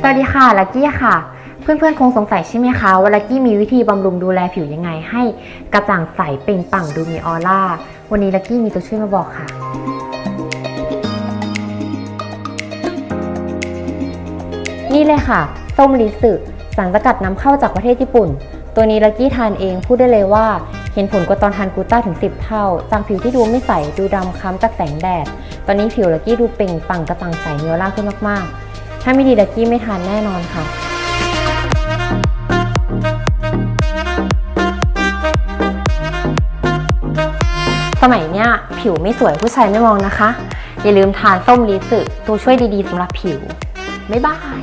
สวัสดีค่ะลักกี้ค่ะเพื่อนๆคงสงสัยใช่ไหมคะว่าลักกี้มีวิธีบำรุงดูแลผิวยังไงให้กระจ่างใสเปล่งปลั่งดูมีออร่าวันนี้ลักกี้มีตัวช่วยมาบอกค่ะนี่เลยค่ะส้มริสึสารสกัดนำเข้าจากประเทศญี่ปุ่นตัวนี้ลักกี้ทานเองพูดได้เลยว่าเห็นผลกว่าตอนทานกูต้าถึง10 เท่าจากผิวที่ดูไม่ใสดูดำคล้ำจากแสงแดดตอนนี้ผิวลักกี้ดูเปล่งปลั่งกระจ่างใสมีออร่าขึ้นมากๆถ้าไม่ดีลักกี้ไม่ทานแน่นอนค่ะสมัยเนี้ยผิวไม่สวยผู้ชายไม่มองนะคะอย่าลืมทานส้มริสึตัวช่วยดีๆสำหรับผิวบ๊ายบาย